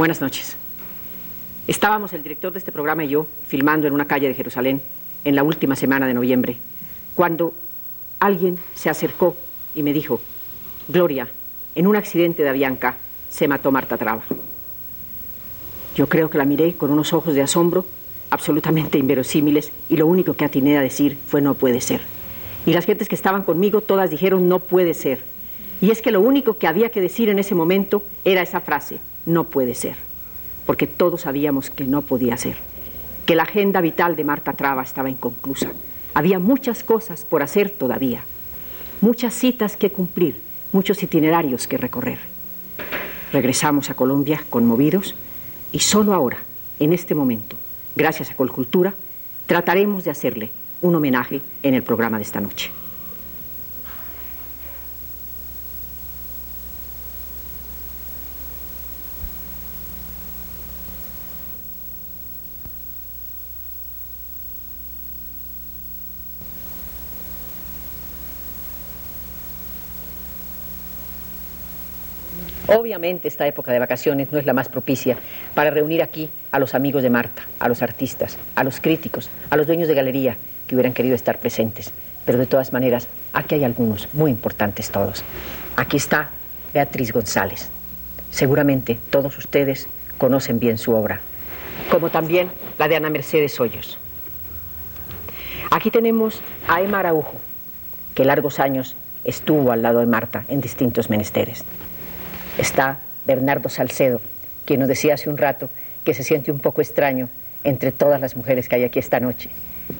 Buenas noches. Estábamos el director de este programa y yo filmando en una calle de Jerusalén en la última semana de noviembre, cuando alguien se acercó y me dijo: Gloria, en un accidente de Avianca se mató Marta Traba. Yo creo que la miré con unos ojos de asombro absolutamente inverosímiles y lo único que atiné a decir fue: no puede ser. Y las gentes que estaban conmigo todas dijeron: no puede ser. Y es que lo único que había que decir en ese momento era esa frase: no puede ser. Porque todos sabíamos que no podía ser, que la agenda vital de Marta Traba estaba inconclusa. Había muchas cosas por hacer todavía, muchas citas que cumplir, muchos itinerarios que recorrer. Regresamos a Colombia conmovidos y solo ahora, en este momento, gracias a Colcultura, trataremos de hacerle un homenaje en el programa de esta noche. Obviamente esta época de vacaciones no es la más propicia para reunir aquí a los amigos de Marta, a los artistas, a los críticos, a los dueños de galería que hubieran querido estar presentes. Pero de todas maneras, aquí hay algunos muy importantes todos. Aquí está Beatriz González. Seguramente todos ustedes conocen bien su obra, como también la de Ana Mercedes Hoyos. Aquí tenemos a Emma Araujo, que largos años estuvo al lado de Marta en distintos menesteres. Está Bernardo Salcedo, quien nos decía hace un rato que se siente un poco extraño entre todas las mujeres que hay aquí esta noche.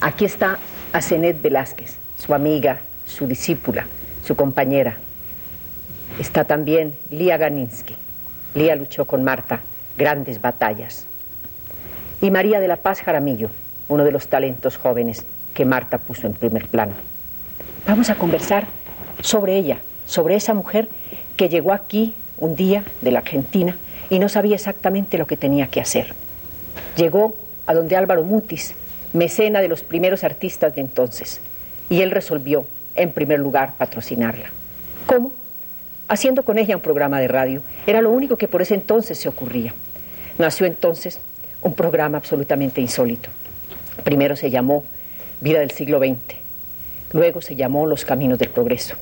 Aquí está Asenet Velázquez, su amiga, su discípula, su compañera. Está también Lía Ganinsky. Lía luchó con Marta grandes batallas. Y María de la Paz Jaramillo, uno de los talentos jóvenes que Marta puso en primer plano. Vamos a conversar sobre ella, sobre esa mujer que llegó aquí un día de la Argentina y no sabía exactamente lo que tenía que hacer. Llegó a donde Álvaro Mutis, mecena de los primeros artistas de entonces, y él resolvió, en primer lugar, patrocinarla. ¿Cómo? Haciendo con ella un programa de radio. Era lo único que por ese entonces se ocurría. Nació entonces un programa absolutamente insólito. Primero se llamó Vida del siglo XX, luego se llamó Los Caminos del Progreso.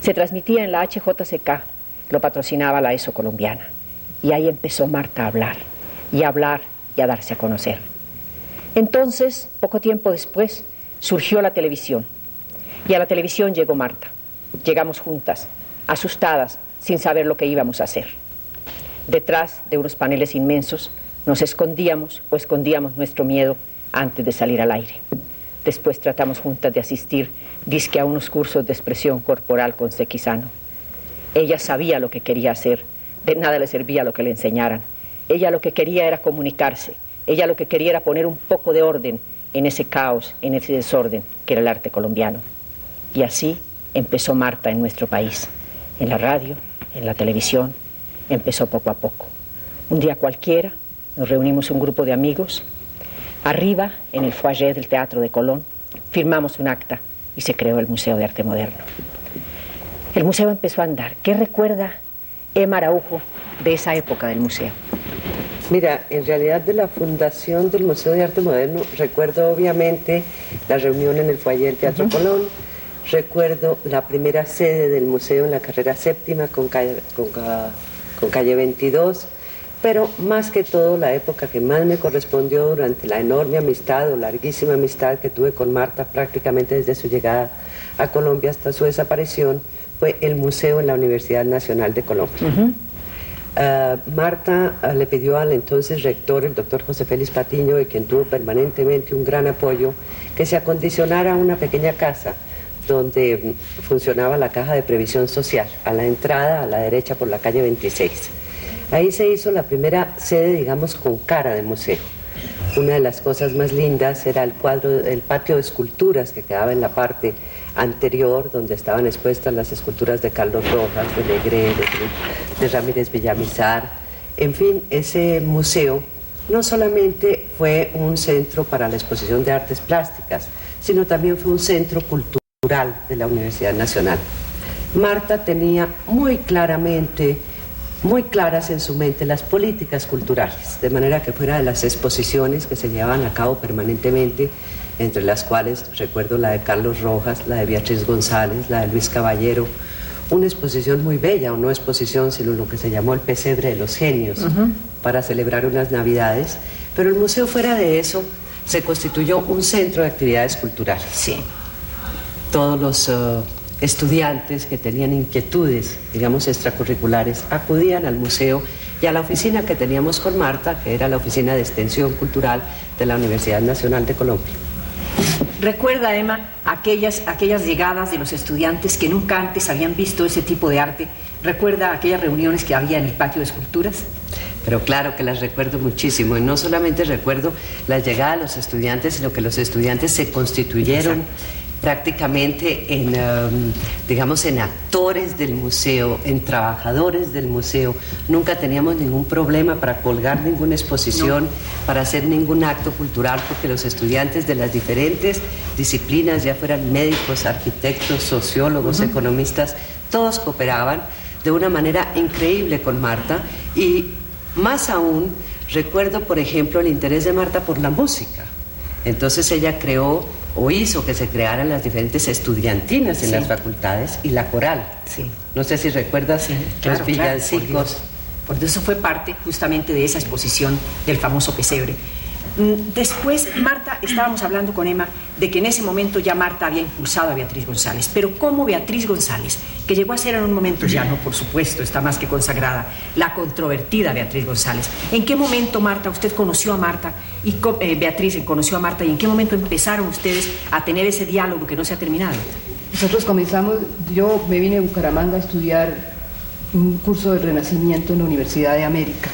Se transmitía en la HJCK, lo patrocinaba la ESO colombiana. Y ahí empezó Marta a hablar y a darse a conocer. Entonces, poco tiempo después, surgió la televisión. Y a la televisión llegó Marta. Llegamos juntas, asustadas, sin saber lo que íbamos a hacer. Detrás de unos paneles inmensos, nos escondíamos nuestro miedo antes de salir al aire. Después tratamos juntas de asistir, dizque a unos cursos de expresión corporal con Sequizano. Ella sabía lo que quería hacer, de nada le servía lo que le enseñaran. Ella lo que quería era comunicarse, ella lo que quería era poner un poco de orden en ese caos, en ese desorden que era el arte colombiano. Y así empezó Marta en nuestro país, en la radio, en la televisión, empezó poco a poco. Un día cualquiera nos reunimos un grupo de amigos, arriba en el foyer del Teatro de Colón, firmamos un acta y se creó el Museo de Arte Moderno. El museo empezó a andar. ¿Qué recuerda Emma Araujo de esa época del museo? Mira, en realidad de la fundación del Museo de Arte Moderno recuerdo obviamente la reunión en el foyer del Teatro Colón, recuerdo la primera sede del museo en la carrera séptima con calle 22, pero más que todo la época que más me correspondió durante la enorme amistad o larguísima amistad que tuve con Marta prácticamente desde su llegada a Colombia hasta su desaparición fue el museo en la Universidad Nacional de Colombia. Marta le pidió al entonces rector, el doctor José Félix Patiño, de quien tuvo permanentemente un gran apoyo, que se acondicionara una pequeña casa donde funcionaba la caja de previsión social, a la entrada, a la derecha por la calle 26. Ahí se hizo la primera sede, digamos, con cara de museo. Una de las cosas más lindas era el patio de esculturas que quedaba en la parte anterior, donde estaban expuestas las esculturas de Carlos Rojas, de Legré, de Ramírez Villamizar. En fin, ese museo no solamente fue un centro para la exposición de artes plásticas, sino también fue un centro cultural de la Universidad Nacional. Marta tenía muy claramente muy claras en su mente las políticas culturales, de manera que fuera de las exposiciones que se llevaban a cabo permanentemente, entre las cuales recuerdo la de Carlos Rojas, la de Beatriz González, la de Luis Caballero, una exposición muy bella, o no exposición, sino lo que se llamó el Pesebre de los Genios, para celebrar unas Navidades, pero el museo fuera de eso se constituyó un centro de actividades culturales. Sí. Todos los estudiantes que tenían inquietudes, digamos, extracurriculares, acudían al museo y a la oficina que teníamos con Marta, que era la Oficina de Extensión Cultural de la Universidad Nacional de Colombia. ¿Recuerda, Emma, aquellas llegadas de los estudiantes que nunca antes habían visto ese tipo de arte? ¿Recuerda aquellas reuniones que había en el patio de esculturas? Pero claro que las recuerdo muchísimo, y no solamente recuerdo la llegada de los estudiantes, sino que los estudiantes se constituyeron prácticamente en, digamos, en actores del museo, en trabajadores del museo. Nunca teníamos ningún problema para colgar ninguna exposición, para hacer ningún acto cultural, porque los estudiantes de las diferentes disciplinas, ya fueran médicos, arquitectos, sociólogos, economistas, todos cooperaban de una manera increíble con Marta. Y más aún, recuerdo, por ejemplo, el interés de Marta por la música. Entonces ella creó o hizo que se crearan las diferentes estudiantinas en las facultades y la coral. Sí. No sé si recuerdas los villancicos. Por eso fue parte justamente de esa exposición del famoso pesebre. Después, Marta, estábamos hablando con Emma de que en ese momento ya Marta había impulsado a Beatriz González, pero ¿cómo Beatriz González, que llegó a ser en un momento ya, no, por supuesto, está más que consagrada, la controvertida Beatriz González? ¿En qué momento, Marta, usted conoció a Marta y Beatriz conoció a Marta, y en qué momento empezaron ustedes a tener ese diálogo que no se ha terminado? Nosotros comenzamos, yo me vine a Bucaramanga a estudiar un curso de Renacimiento en la Universidad de América.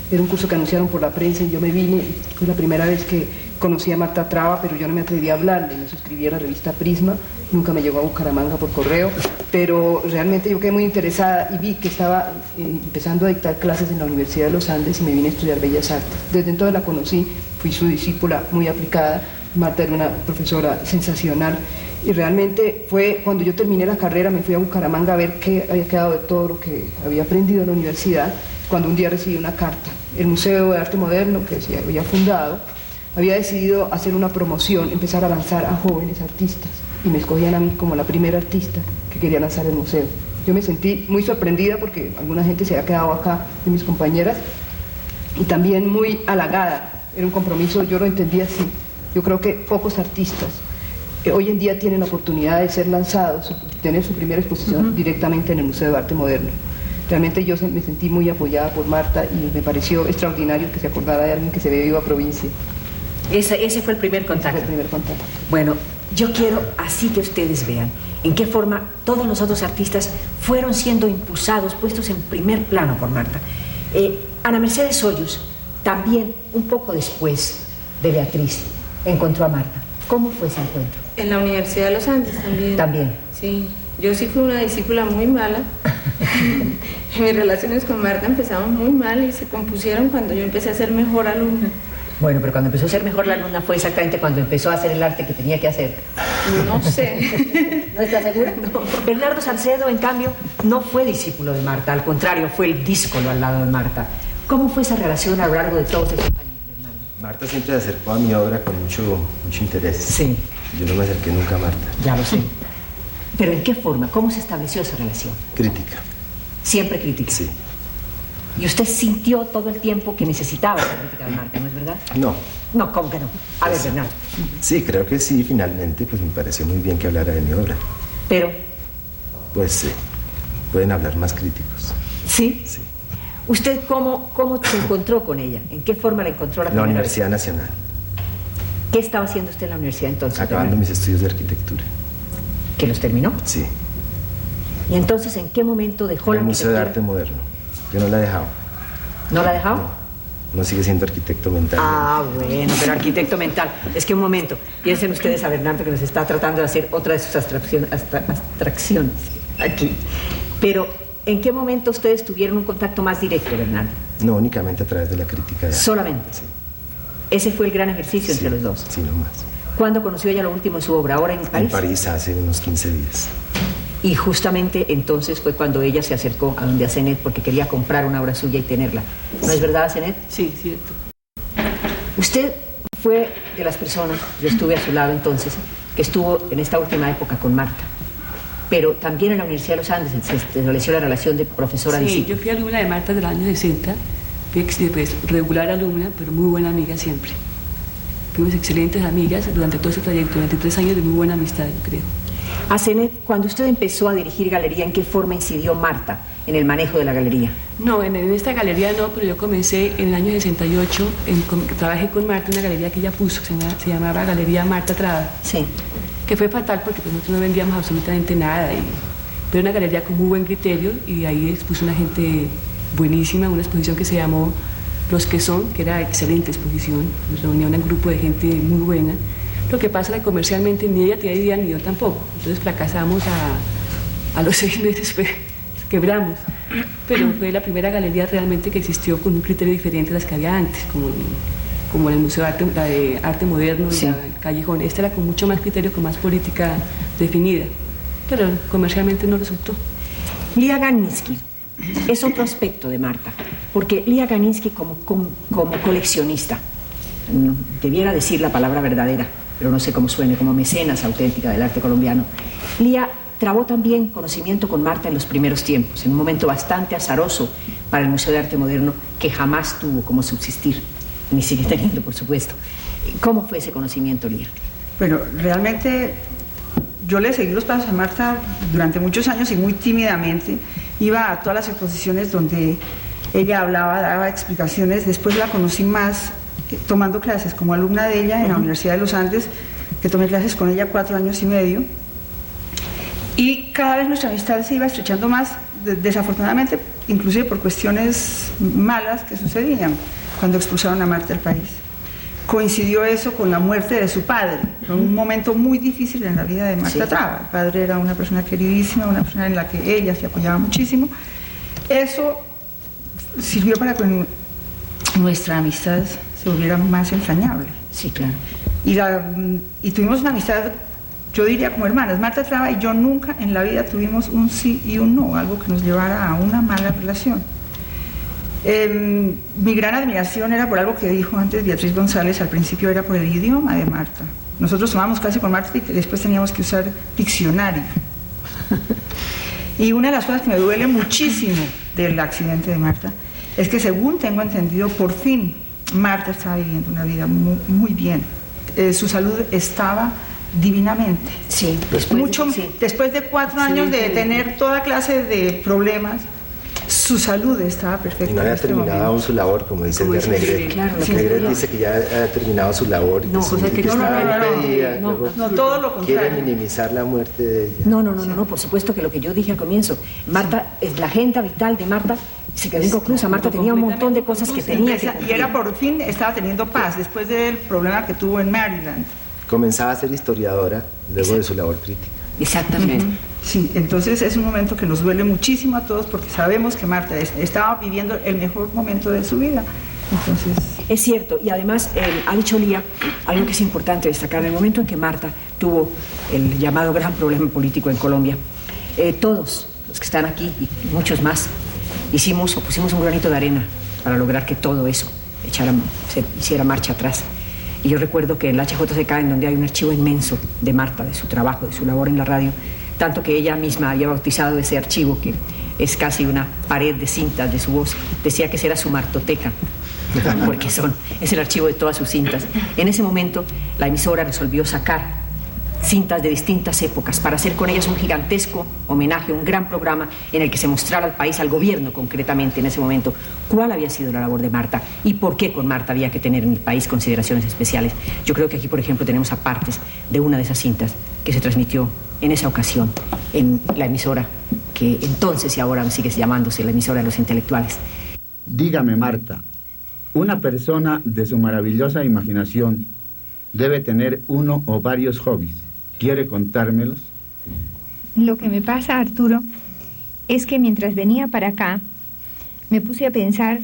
Era un curso que anunciaron por la prensa y yo me vine. Fue la primera vez que conocí a Marta Traba, pero yo no me atreví a hablarle. Me suscribí a la revista Prisma, nunca me llegó a Bucaramanga por correo, pero realmente yo quedé muy interesada y vi que estaba empezando a dictar clases en la Universidad de los Andes y me vine a estudiar Bellas Artes. Desde entonces la conocí, fui su discípula muy aplicada. Marta era una profesora sensacional y realmente fue cuando yo terminé la carrera, me fui a Bucaramanga a ver qué había quedado de todo lo que había aprendido en la universidad, cuando un día recibí una carta. El Museo de Arte Moderno, que se había fundado, había decidido hacer una promoción, empezar a lanzar a jóvenes artistas, y me escogían a mí como la primera artista que quería lanzar el museo. Yo me sentí muy sorprendida porque alguna gente se había quedado acá, de mis compañeras, y también muy halagada. Era un compromiso, yo lo entendía así. Yo creo que pocos artistas hoy en día tienen la oportunidad de ser lanzados, tener su primera exposición directamente en el Museo de Arte Moderno. Realmente yo me sentí muy apoyada por Marta y me pareció extraordinario que se acordara de alguien que se había ido a provincia. Ese fue el primer contacto. Ese fue el primer contacto. Bueno, yo quiero así que ustedes vean en qué forma todos los otros artistas fueron siendo impulsados, puestos en primer plano por Marta. Ana Mercedes Hoyos, también un poco después de Beatriz, encontró a Marta. ¿Cómo fue ese encuentro? En la Universidad de los Andes también. También. Sí, yo sí fui una discípula muy mala. Mis relaciones con Marta empezaron muy mal y se compusieron cuando yo empecé a ser mejor alumna. Bueno, pero cuando empezó a ser mejor la alumna fue exactamente cuando empezó a hacer el arte que tenía que hacer. No sé. ¿No estás segura? No. Bernardo Salcedo, en cambio, no fue discípulo de Marta, al contrario, fue el díscolo al lado de Marta. ¿Cómo fue esa relación a lo largo de todos esos años, Bernardo? Marta siempre se acercó a mi obra con mucho interés. Sí. Yo no me acerqué nunca a Marta. Ya lo sé. ¿Pero en qué forma? ¿Cómo se estableció esa relación? Crítica. Siempre crítica. Sí. Y usted sintió todo el tiempo que necesitaba esa crítica de Marta, ¿no es verdad? No. No, ¿cómo que no? A ver, Bernardo. Sí, creo que sí, finalmente, pues me pareció muy bien que hablara de mi obra. Pero... Pues sí, pueden hablar más críticos. ¿Sí? Sí. ¿Usted cómo se encontró con ella? ¿En qué forma la encontró la En la primera Universidad vez? Nacional. ¿Qué estaba haciendo usted en la universidad entonces? Acabando Bernardo? mis estudios de arquitectura. ¿Que los terminó? Sí. ¿Y entonces en qué momento dejó En la el Museo de Arte arquitectura? Moderno. Yo no la he dejado. ¿No la ha dejado? No sigue siendo arquitecto mental. Ah, bueno, pero arquitecto mental. Es que un momento, piensen ustedes a Bernardo que nos está tratando de hacer otra de sus abstracciones aquí. Pero, ¿en qué momento ustedes tuvieron un contacto más directo, Bernardo? No, únicamente a través de la crítica de arte. Solamente. Sí. Ese fue el gran ejercicio Sí, entre los dos. Sí, no más. ¿Cuándo conoció ella lo último de su obra? ¿Ahora en París? En París hace unos 15 días. Y justamente entonces fue cuando ella se acercó a donde Asenet porque quería comprar una obra suya y tenerla. ¿No es verdad, Asenet? Sí, cierto. Usted fue de las personas, yo estuve a su lado entonces, que estuvo en esta última época con Marta, pero también en la Universidad de los Andes se estableció la relación de profesora Sí, discípulo. yo fui alumna de Marta del año 60, pues regular alumna, pero muy buena amiga siempre. Fuimos excelentes amigas durante todo ese trayecto, durante 3 años de muy buena amistad, yo creo. Asenet, cuando usted empezó a dirigir galería, ¿en qué forma incidió Marta en el manejo de la galería? No, en esta galería no, pero yo comencé en el año 68, trabajé con Marta en una galería que ella puso, se llamaba Galería Marta Traba. Sí. Que fue fatal porque pues, nosotros no vendíamos absolutamente nada, pero una galería con muy buen criterio y ahí expuso una gente buenísima, una exposición que se llamó Los que son, que era excelente exposición, nos reunía un grupo de gente muy buena. Lo que pasa es que comercialmente ni ella tenía idea ni yo tampoco, entonces fracasamos a los 6 meses, quebramos, pero fue la primera galería realmente que existió con un criterio diferente a las que había antes, como el Museo de Arte Moderno, sí. La Callejón. Esta era con mucho más criterio, con más política definida, pero comercialmente no resultó. Lía Ganinsky es otro aspecto de Marta, porque Lía Ganinsky como coleccionista, debiera decir la palabra verdadera, pero no sé cómo suene, como mecenas auténtica del arte colombiano, Lía trabó también conocimiento con Marta en los primeros tiempos, en un momento bastante azaroso para el Museo de Arte Moderno, que jamás tuvo como subsistir, ni sigue teniendo, por supuesto. ¿Cómo fue ese conocimiento, Lía? Bueno, realmente yo le seguí los pasos a Marta durante muchos años y muy tímidamente. Iba a todas las exposiciones donde ella hablaba, daba explicaciones. Después la conocí más tomando clases como alumna de ella en la Universidad de los Andes, que tomé clases con ella 4 años y medio. Y cada vez nuestra amistad se iba estrechando más, desafortunadamente, inclusive por cuestiones malas que sucedían cuando expulsaron a Marta del país. Coincidió eso con la muerte de su padre, fue un momento muy difícil en la vida de Marta Traba. El padre era una persona queridísima, una persona en la que ella se apoyaba muchísimo. Eso sirvió para que nuestra amistad se volviera más entrañable. Sí, claro. Y tuvimos una amistad, yo diría como hermanas. Marta Traba y yo nunca en la vida tuvimos un sí y un no, algo que nos llevara a una mala relación. Mi gran admiración era por algo que dijo antes Beatriz González, al principio era por el idioma de Marta. Nosotros tomábamos clase con Marta y después teníamos que usar diccionario. Y una de las cosas que me duele muchísimo del accidente de Marta es que, según tengo entendido, por fin Marta estaba viviendo una vida muy, muy bien. Su salud estaba divinamente. Sí, después de 4 años de tener toda clase de problemas, su salud estaba perfecta. Y no había terminado aún su labor, como dice Edgar Negret. Claro, Negret dice que ya ha terminado su labor y no, todo lo contrario. Quiere minimizar la muerte de ella. No, por supuesto que lo que yo dije al comienzo, Marta, la agenda vital de Marta se quedó inconclusa. Marta tenía un montón de cosas que tenía que cumplir. Y era por fin, estaba teniendo paz después del problema que tuvo en Maryland. Comenzaba a ser historiadora luego de su labor crítica. Exactamente. Sí, entonces es un momento que nos duele muchísimo a todos porque sabemos que Marta estaba viviendo el mejor momento de su vida. Entonces... Es cierto, y además ha dicho Lía algo que es importante destacar. En el momento en que Marta tuvo el llamado gran problema político en Colombia, todos los que están aquí y muchos más pusimos un granito de arena para lograr que todo eso se hiciera marcha atrás. Y yo recuerdo que en la HJCK, en donde hay un archivo inmenso de Marta, de su trabajo, de su labor en la radio, tanto que ella misma había bautizado ese archivo, que es casi una pared de cintas de su voz, decía que esa era su martoteca, porque es el archivo de todas sus cintas. En ese momento la emisora resolvió sacar cintas de distintas épocas para hacer con ellas un gigantesco homenaje, un gran programa en el que se mostrara al país, al gobierno concretamente en ese momento, cuál había sido la labor de Marta y por qué con Marta había que tener en el país consideraciones especiales. Yo creo que aquí, por ejemplo, tenemos apartes de una de esas cintas que se transmitió en esa ocasión en la emisora que entonces y ahora sigue llamándose la emisora de los intelectuales. Dígame, Marta, una persona de su maravillosa imaginación debe tener uno o varios hobbies. ¿Quiere contármelos? Lo que me pasa, Arturo, es que mientras venía para acá, me puse a pensar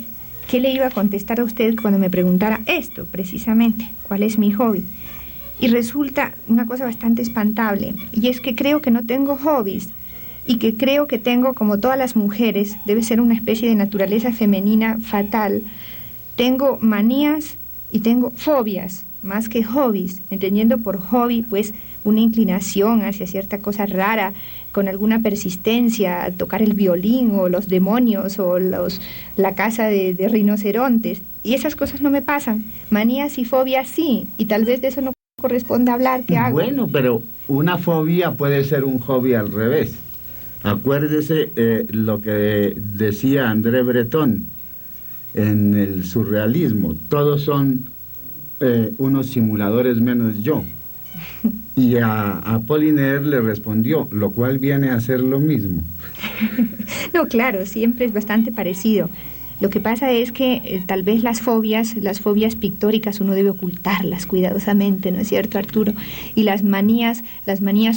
qué le iba a contestar a usted cuando me preguntara esto, precisamente, cuál es mi hobby. Y resulta una cosa bastante espantable, y es que creo que no tengo hobbies, y que creo que tengo, como todas las mujeres, debe ser una especie de naturaleza femenina fatal. Tengo manías y tengo fobias, más que hobbies, entendiendo por hobby pues una inclinación hacia cierta cosa rara, con alguna persistencia, a tocar el violín o los demonios o la caza de rinocerontes, y esas cosas no me pasan. Manías y fobias sí, y tal vez de eso no corresponde hablar. ¿Qué hago? Bueno, pero una fobia puede ser un hobby al revés. Acuérdese lo que decía André Breton en el surrealismo: todos son unos simuladores menos yo. Y a Apollinaire le respondió, lo cual viene a ser lo mismo. No, claro, siempre es bastante parecido. Lo que pasa es que tal vez las fobias pictóricas uno debe ocultarlas cuidadosamente, ¿no es cierto, Arturo? Y las manías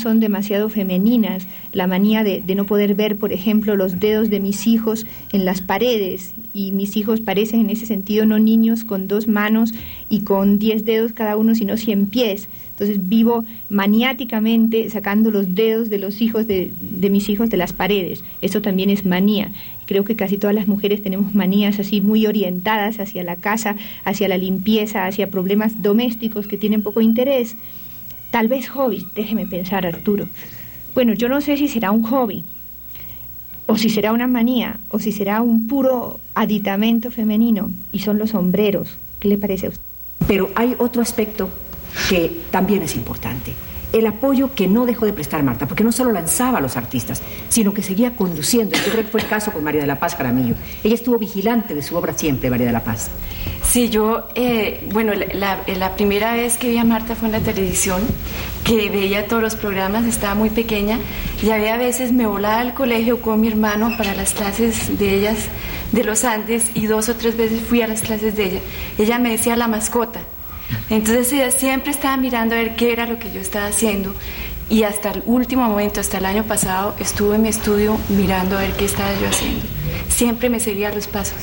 son demasiado femeninas. La manía de no poder ver, por ejemplo, los dedos de mis hijos en las paredes, y mis hijos parecen en ese sentido no niños con 2 manos y con 10 dedos cada uno, sino 100 pies. Entonces vivo maniáticamente sacando los dedos de los hijos de mis hijos de las paredes. Eso también es manía. Creo que casi todas las mujeres tenemos manías así muy orientadas hacia la casa, hacia la limpieza, hacia problemas domésticos que tienen poco interés. Tal vez hobbies, déjeme pensar, Arturo. Bueno, yo no sé si será un hobby, o si será una manía, o si será un puro aditamento femenino, y son los sombreros. ¿Qué le parece a usted? Pero hay otro aspecto que también es importante: el apoyo que no dejó de prestar Marta, porque no solo lanzaba a los artistas, sino que seguía conduciendo. Yo creo que fue el caso con María de la Paz Jaramillo. Ella estuvo vigilante de su obra siempre, María de la Paz. Sí, yo, la primera vez que vi a Marta fue en la televisión, que veía todos los programas, estaba muy pequeña, y había veces me volaba al colegio con mi hermano para las clases de ellas de los Andes, y 2 o 3 veces fui a las clases de ella. Ella me decía la mascota. Entonces ella siempre estaba mirando a ver qué era lo que yo estaba haciendo, y hasta el último momento, hasta el año pasado, estuve en mi estudio mirando a ver qué estaba yo haciendo. Siempre me seguía los pasos.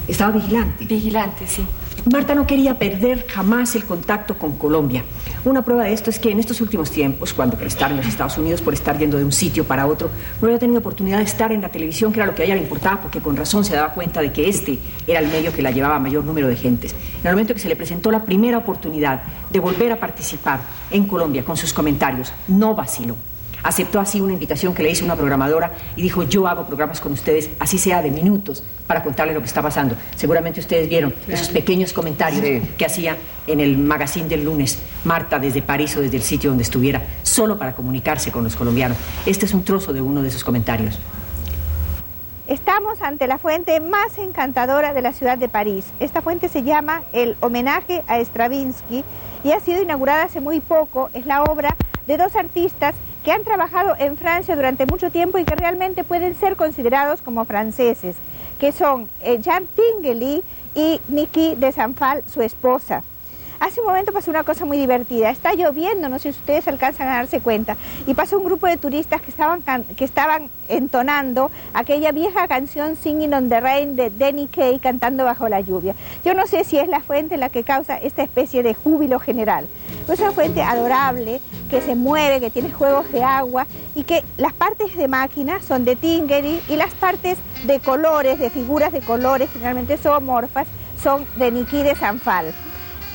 ¿Estaba vigilante? Vigilante, sí. Marta no quería perder jamás el contacto con Colombia. Una prueba de esto es que en estos últimos tiempos, cuando por estar en los Estados Unidos, por estar yendo de un sitio para otro, no había tenido oportunidad de estar en la televisión, que era lo que a ella le importaba, porque con razón se daba cuenta de que este era el medio que la llevaba a mayor número de gentes. En el momento que se le presentó la primera oportunidad de volver a participar en Colombia con sus comentarios, no vaciló. Aceptó así una invitación que le hizo una programadora y dijo: yo hago programas con ustedes, así sea de minutos, para contarles lo que está pasando. Seguramente ustedes vieron esos pequeños comentarios que hacía en el magazine del lunes Marta desde París o desde el sitio donde estuviera, solo para comunicarse con los colombianos. Este es un trozo de uno de esos comentarios. Estamos ante la fuente más encantadora de la ciudad de París. Esta fuente se llama el Homenaje a Stravinsky y ha sido inaugurada hace muy poco. Es la obra de 2 artistas que han trabajado en Francia durante mucho tiempo y que realmente pueden ser considerados como franceses, que son Jean Tinguely y Niki de Sanfal, su esposa. Hace un momento pasó una cosa muy divertida. Está lloviendo, no sé si ustedes alcanzan a darse cuenta, y pasó un grupo de turistas que estaban entonando aquella vieja canción Singing on the Rain de Danny Kaye, cantando bajo la lluvia. Yo no sé si es la fuente la que causa esta especie de júbilo general. Es una fuente adorable, que se mueve, que tiene juegos de agua, y que las partes de máquina son de Tinguely y las partes de colores, de figuras de colores, generalmente zoomorfas, son de Niki de Sanfal.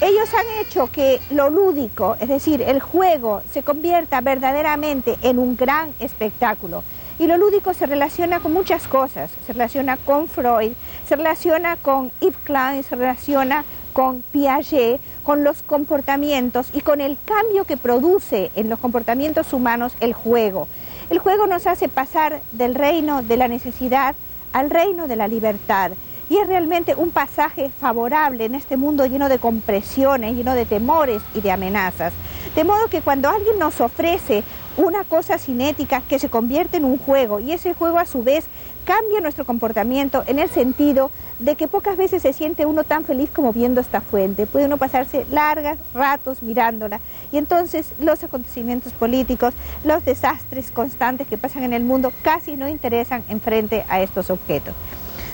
Ellos han hecho que lo lúdico, es decir, el juego, se convierta verdaderamente en un gran espectáculo. Y lo lúdico se relaciona con muchas cosas. Se relaciona con Freud, se relaciona con Yves Klein, se relaciona con Piaget, con los comportamientos y con el cambio que produce en los comportamientos humanos el juego. El juego nos hace pasar del reino de la necesidad al reino de la libertad. Y es realmente un pasaje favorable en este mundo lleno de compresiones, lleno de temores y de amenazas. De modo que cuando alguien nos ofrece una cosa cinética que se convierte en un juego, y ese juego a su vez cambia nuestro comportamiento en el sentido de que pocas veces se siente uno tan feliz como viendo esta fuente. Puede uno pasarse largos ratos mirándola, y entonces los acontecimientos políticos, los desastres constantes que pasan en el mundo casi no interesan en frente a estos objetos.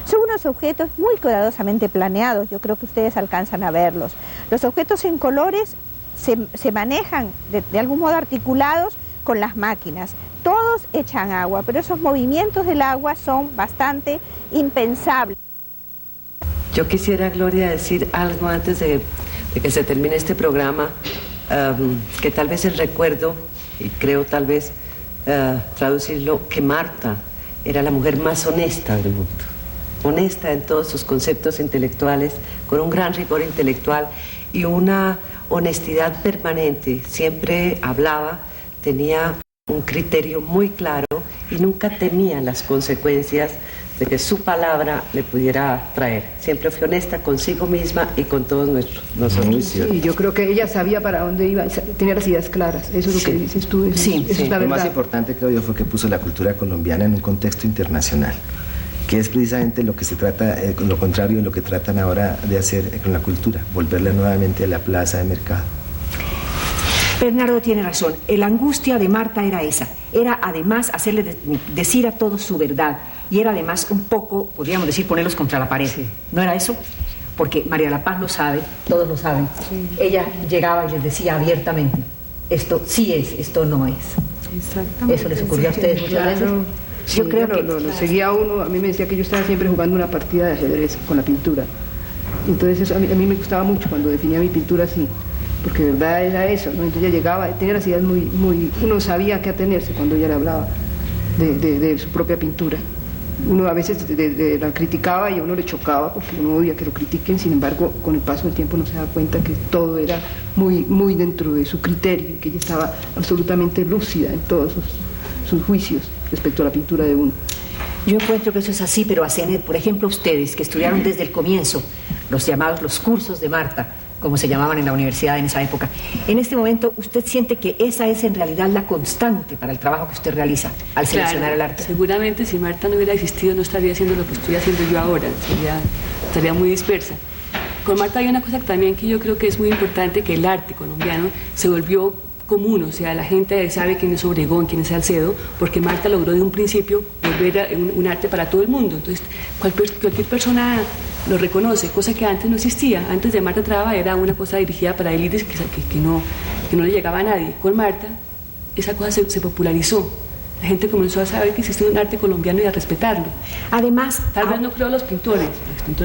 Son unos objetos muy cuidadosamente planeados, yo creo que ustedes alcanzan a verlos. Los objetos en colores se manejan de algún modo articulados con las máquinas. Todo todos echan agua, pero esos movimientos del agua son bastante impensables. Yo quisiera, Gloria, decir algo antes de que se termine este programa, que tal vez el recuerdo, y creo tal vez traducirlo, que Marta era la mujer más honesta del mundo, honesta en todos sus conceptos intelectuales, con un gran rigor intelectual y una honestidad permanente. Siempre hablaba, tenía un criterio muy claro y nunca temía las consecuencias de que su palabra le pudiera traer. Siempre fue honesta consigo misma y con todos nosotros. Sí, yo creo que ella sabía para dónde iba, tenía las ideas claras, eso es lo que dices tú. Sí, es la lo verdad. más importante, creo yo, fue que puso la cultura colombiana en un contexto internacional, que es precisamente lo que se trata, lo contrario de lo que tratan ahora de hacer con la cultura, volverla nuevamente a la plaza de mercado. Bernardo tiene razón, la angustia de Marta era esa, era además hacerle decir a todos su verdad, y era además un poco, podríamos decir, ponerlos contra la pared. ¿No era eso? Porque María La Paz lo sabe, todos lo saben. Ella llegaba y les decía abiertamente, esto sí es, esto no es. Exactamente. ¿Eso les ocurrió a ustedes muchas veces? Sí, yo creo que lo seguía uno, a mí me decía que yo estaba siempre jugando una partida de ajedrez con la pintura. Entonces eso, a mí me gustaba mucho cuando definía mi pintura así, porque de verdad era eso, ¿no? Entonces ella llegaba, tenía las ideas muy, uno sabía a qué atenerse cuando ella le hablaba de su propia pintura. Uno a veces la criticaba y a uno le chocaba porque uno odia que lo critiquen, sin embargo, con el paso del tiempo uno se da cuenta que todo era muy dentro de su criterio, que ella estaba absolutamente lúcida en todos sus juicios respecto a la pintura de uno. Yo encuentro que eso es así, pero a Zenet, por ejemplo, ustedes que estudiaron desde el comienzo los cursos de Marta, como se llamaban en la universidad en esa época, en este momento usted siente que esa es en realidad la constante para el trabajo que usted realiza al seleccionar el arte. Seguramente si Marta no hubiera existido no estaría haciendo lo que estoy haciendo yo ahora, estaría muy dispersa. Con Marta hay una cosa también que yo creo que es muy importante, que el arte colombiano se volvió común, o sea, la gente sabe quién es Obregón, quién es Salcedo, porque Marta logró de un principio volver a un arte para todo el mundo. Entonces, cualquier persona lo reconoce, cosa que antes no existía. Antes de Marta Traba era una cosa dirigida para élites que no le llegaba a nadie. Con Marta, esa cosa se popularizó. La gente comenzó a saber que existía un arte colombiano y a respetarlo. Además, tal vez no creó los pintores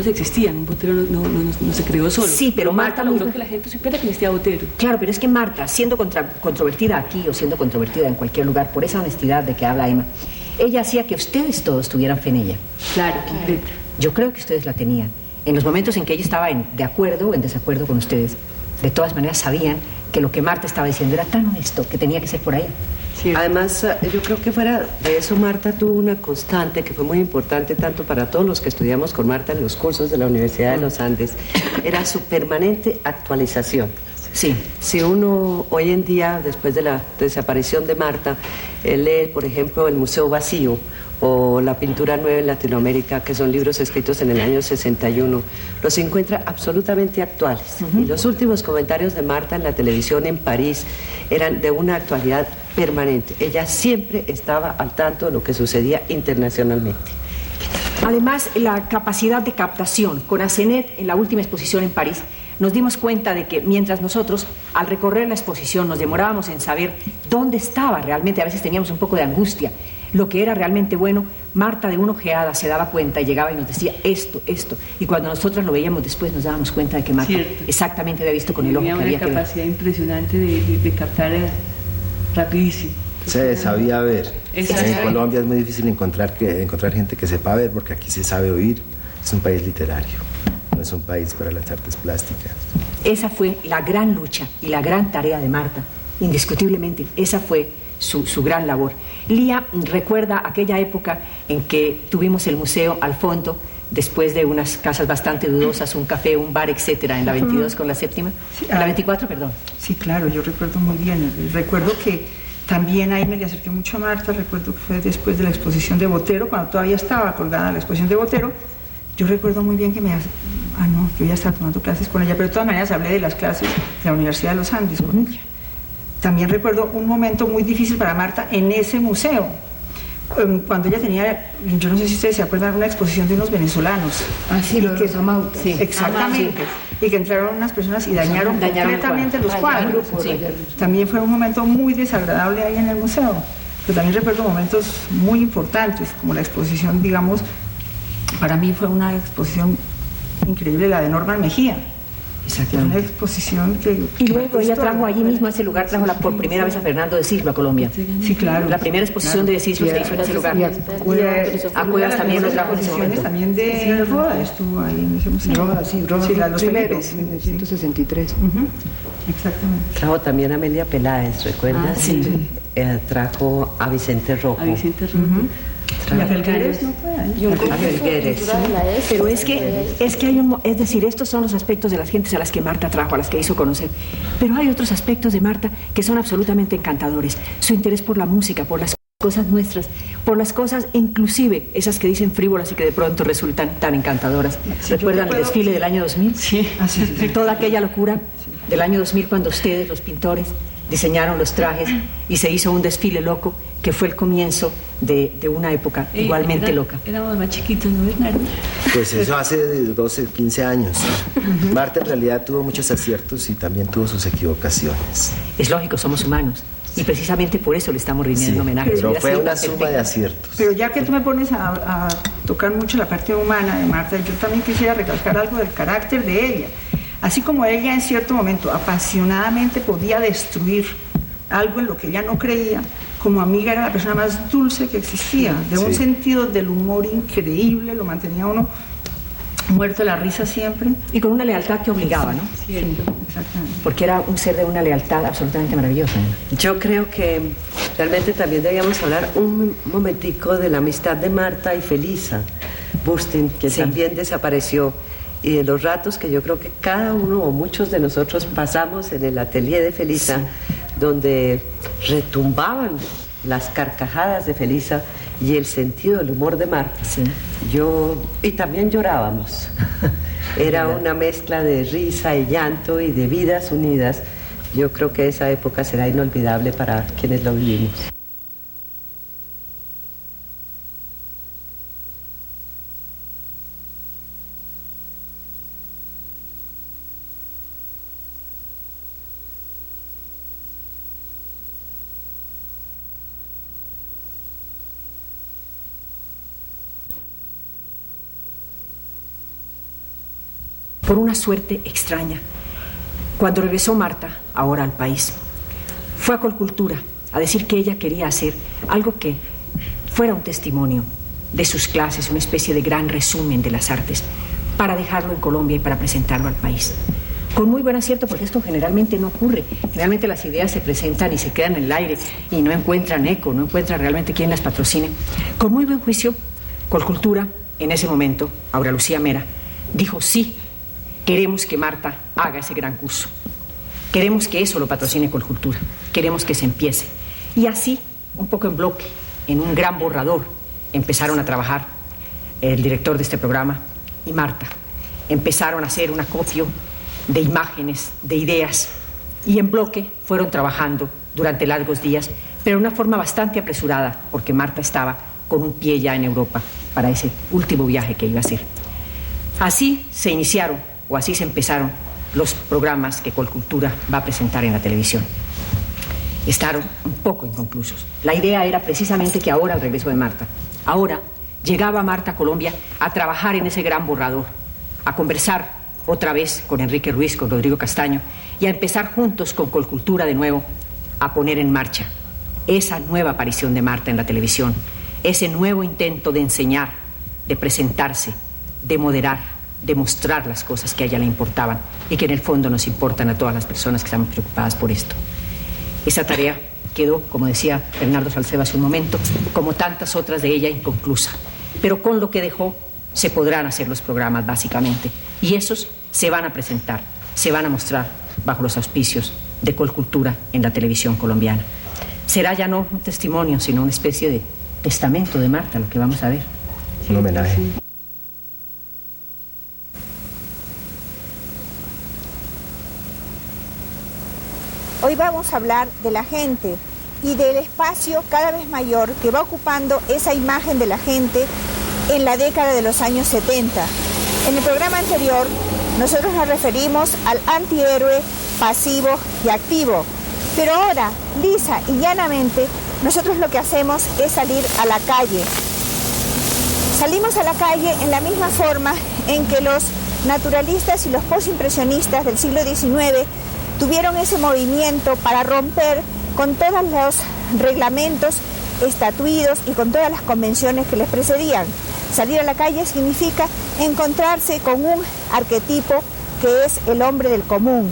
existían, un Botero no se creó solo. Sí, pero Marta logró que la gente supiera que existía Botero. Claro, pero es que Marta, siendo controvertida aquí o siendo controvertida en cualquier lugar, por esa honestidad de que habla Emma, ella hacía que ustedes todos tuvieran fe en ella. Claro. Yo creo que ustedes la tenían. En los momentos en que ella estaba de acuerdo o en desacuerdo con ustedes, de todas maneras sabían que lo que Marta estaba diciendo era tan honesto que tenía que ser por ahí. Sí. Además, yo creo que fuera de eso, Marta tuvo una constante que fue muy importante tanto para todos los que estudiamos con Marta en los cursos de la Universidad de los Andes, era su permanente actualización. Sí. Si uno hoy en día, después de la desaparición de Marta, lee, por ejemplo, El Museo Vacío o La Pintura Nueva en Latinoamérica, que son libros escritos en el año 61, los encuentra absolutamente actuales. Y los últimos comentarios de Marta en la televisión en París eran de una actualidad permanente. Ella siempre estaba al tanto de lo que sucedía internacionalmente. Además, la capacidad de captación. Con Asenet, en la última exposición en París, nos dimos cuenta de que mientras nosotros, al recorrer la exposición, nos demorábamos en saber dónde estaba realmente, a veces teníamos un poco de angustia, lo que era realmente bueno, Marta de una ojeada se daba cuenta y llegaba y nos decía esto. Y cuando nosotros lo veíamos después nos dábamos cuenta de que Marta exactamente había visto con el ojo que había que ver. Tenía una capacidad impresionante de captar rapidísimo. Se sabía ver. En Colombia es muy difícil encontrar gente que sepa ver, porque aquí se sabe oír. Es un país literario, no es un país para las artes plásticas. Esa fue la gran lucha y la gran tarea de Marta, indiscutiblemente. Esa fue su gran labor. Lía recuerda aquella época en que tuvimos el museo al fondo, después de unas casas bastante dudosas, un café, un bar, etcétera, en la 22 con la séptima, sí, en la 24, perdón. Sí, claro, yo recuerdo muy bien. Recuerdo que también ahí me le acerqué mucho a Marta. Recuerdo que fue después de la exposición de Botero, cuando todavía estaba colgada la exposición de Botero. Yo recuerdo muy bien que yo ya estaba tomando clases con ella, pero de todas maneras hablé de las clases de la Universidad de los Andes con ella. También recuerdo un momento muy difícil para Marta en ese museo, cuando ella tenía, yo no sé si ustedes se acuerdan, una exposición de unos venezolanos. Ah, sí, lo de los amautas. Sí, exactamente. Sí. Y que entraron unas personas y dañaron completamente los cuadros. Sí. También fue un momento muy desagradable ahí en el museo. pero también recuerdo momentos muy importantes, como la exposición, digamos, para mí fue una exposición increíble, la de Norman Mejía. Exactamente. Una exposición que... Y luego ella trajo allí mismo a ese lugar, trajo por primera vez a Fernando de Silva a Colombia. Sí, claro. La primera exposición de Silva se hizo en ese lugar. A Cuevas también lo trajo en ese momento. También de Roda estuvo ahí en ese museo. Roda, sí, los primeros, en 1963. Exactamente. Trajo también a Amelia Peláez, ¿recuerdas? Sí. Trajo a Vicente Rojo. Y a Felgueres no fue ahí. A Felgueres. Pero es que hay es decir, estos son los aspectos de las gentes a las que Marta trajo, a las que hizo conocer. Pero hay otros aspectos de Marta que son absolutamente encantadores. Su interés por la música, por las cosas nuestras, por las cosas inclusive esas que dicen frívolas y que de pronto resultan tan encantadoras. Sí, ¿recuerdan el desfile del año 2000? Sí. Toda aquella locura del año 2000 cuando ustedes, los pintores, diseñaron los trajes y se hizo un desfile loco que fue el comienzo de una época igualmente loca. Éramos más chiquitos, ¿no, Bernardo? Pues eso hace 12, 15 años. Marta en realidad tuvo muchos aciertos y también tuvo sus equivocaciones. Es lógico, somos humanos. Y precisamente por eso le estamos rindiendo homenaje. Pero fue una suma de aciertos. Pero ya que tú me pones a tocar mucho la parte humana de Marta, yo también quisiera recalcar algo del carácter de ella. Así como ella en cierto momento apasionadamente podía destruir algo en lo que ella no creía, como amiga era la persona más dulce que existía, de un sentido del humor increíble, lo mantenía uno muerto de la risa siempre. Y con una lealtad que obligaba, ¿no? Sí, exactamente. Porque era un ser de una lealtad absolutamente maravillosa, ¿no? Yo creo que realmente también debíamos hablar un momentico de la amistad de Marta y Felisa Burstyn, que también desapareció, y de los ratos que yo creo que cada uno o muchos de nosotros pasamos en el atelier de Felisa, donde retumbaban las carcajadas de Felisa y el sentido del humor de Marta. Y también llorábamos. Era una mezcla de risa y llanto y de vidas unidas. Yo creo que esa época será inolvidable para quienes lo vivimos. Por una suerte extraña, cuando regresó Marta, ahora al país, fue a Colcultura a decir que ella quería hacer algo que fuera un testimonio de sus clases, una especie de gran resumen de las artes, para dejarlo en Colombia y para presentarlo al país. Con muy buen acierto, porque esto generalmente no ocurre. Generalmente las ideas se presentan y se quedan en el aire y no encuentran eco, no encuentran realmente quién las patrocine. Con muy buen juicio, Colcultura, en ese momento, Aura Lucía Mera, dijo sí. Queremos que Marta haga ese gran curso. Queremos que eso lo patrocine Colcultura. Queremos que se empiece. Y así, un poco en bloque, en un gran borrador, empezaron a trabajar el director de este programa y Marta. Empezaron a hacer un acopio de imágenes, de ideas, y en bloque fueron trabajando durante largos días, pero de una forma bastante apresurada, porque Marta estaba con un pie ya en Europa para ese último viaje que iba a hacer. Así se iniciaron, o así se empezaron los programas que Colcultura va a presentar en la televisión. Estaron un poco inconclusos. La idea era precisamente que ahora, al regreso de Marta, ahora llegaba Marta a Colombia a trabajar en ese gran borrador, a conversar otra vez con Enrique Ruiz, con Rodrigo Castaño, y a empezar juntos con Colcultura de nuevo a poner en marcha esa nueva aparición de Marta en la televisión, ese nuevo intento de enseñar, de presentarse, de moderar, de mostrar las cosas que a ella le importaban y que en el fondo nos importan a todas las personas que estamos preocupadas por esto. Esa tarea quedó, como decía Bernardo Salcedo hace un momento, como tantas otras de ella, inconclusa. Pero con lo que dejó se podrán hacer los programas, básicamente. Y esos se van a presentar, se van a mostrar bajo los auspicios de Colcultura en la televisión colombiana. Será ya no un testimonio, sino una especie de testamento de Marta, lo que vamos a ver. Un homenaje. Sí. Hoy vamos a hablar de la gente y del espacio cada vez mayor que va ocupando esa imagen de la gente en la década de los años 70. En el programa anterior nosotros nos referimos al antihéroe pasivo y activo, pero ahora, lisa y llanamente, nosotros lo que hacemos es salir a la calle. Salimos a la calle en la misma forma en que los naturalistas y los postimpresionistas del siglo XIX tuvieron ese movimiento para romper con todos los reglamentos estatuidos y con todas las convenciones que les precedían. Salir a la calle significa encontrarse con un arquetipo que es el hombre del común.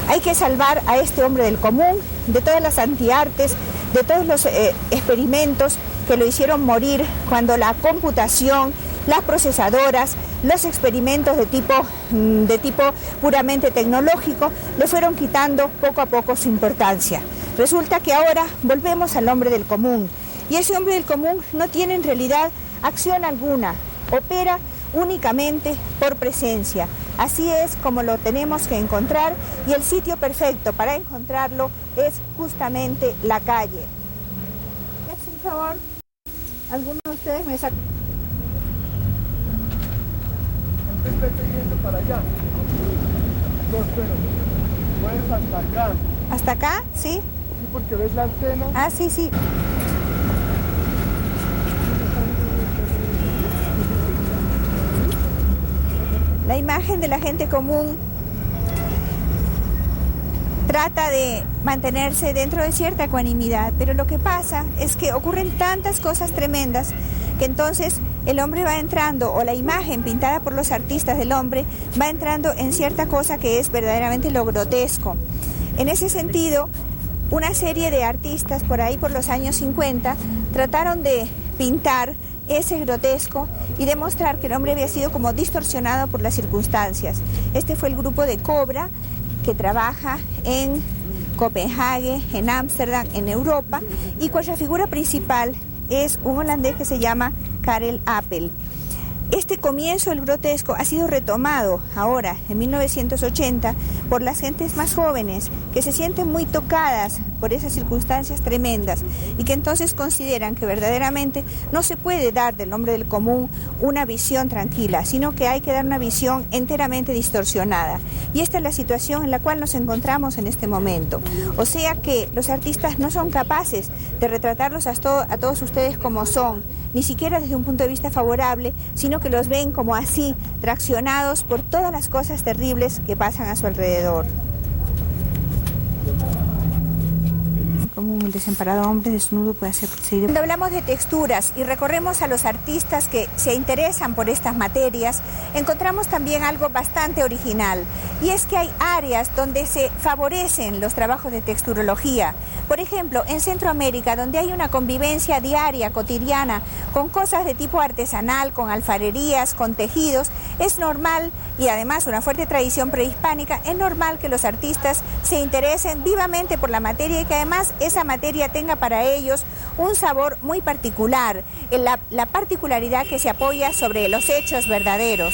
Hay que salvar a este hombre del común de todas las antiartes, de todos los experimentos que lo hicieron morir cuando la computación, las procesadoras, los experimentos de tipo puramente tecnológico le fueron quitando poco a poco su importancia. Resulta que ahora volvemos al hombre del común, y ese hombre del común no tiene en realidad acción alguna, opera únicamente por presencia. Así es como lo tenemos que encontrar, y el sitio perfecto para encontrarlo es justamente la calle. Por favor, ¿alguno de ustedes me saca? Estoy yendo para allá. No, espera. Puedes hasta acá. ¿Hasta acá? ¿Sí? Sí, porque ves la antena. Ah, sí, sí. La imagen de la gente común trata de mantenerse dentro de cierta ecuanimidad, pero lo que pasa es que ocurren tantas cosas tremendas que entonces el hombre va entrando, o la imagen pintada por los artistas del hombre va entrando en cierta cosa que es verdaderamente lo grotesco. En ese sentido, una serie de artistas por ahí por los años 50 trataron de pintar ese grotesco y demostrar que el hombre había sido como distorsionado por las circunstancias. Este fue el grupo de Cobra, que trabaja en Copenhague, en Ámsterdam, en Europa, y cuya figura principal es un holandés que se llama Karel Appel. Este comienzo del grotesco ha sido retomado ahora, en 1980, por las gentes más jóvenes que se sienten muy tocadas por esas circunstancias tremendas y que entonces consideran que verdaderamente no se puede dar del hombre del común una visión tranquila, sino que hay que dar una visión enteramente distorsionada. Y esta es la situación en la cual nos encontramos en este momento. O sea que los artistas no son capaces de retratarlos a todos ustedes como son, ni siquiera desde un punto de vista favorable, sino que los ven como así, traccionados por todas las cosas terribles que pasan a su alrededor. Como un desamparado hombre desnudo puede ser perseguido. Cuando hablamos de texturas y recorremos a los artistas que se interesan por estas materias, encontramos también algo bastante original, y es que hay áreas donde se favorecen los trabajos de texturología. Por ejemplo, en Centroamérica, donde hay una convivencia diaria, cotidiana, con cosas de tipo artesanal, con alfarerías, con tejidos, es normal, y además una fuerte tradición prehispánica, es normal que los artistas se interesen vivamente por la materia y que además esa materia tenga para ellos un sabor muy particular, la particularidad que se apoya sobre los hechos verdaderos.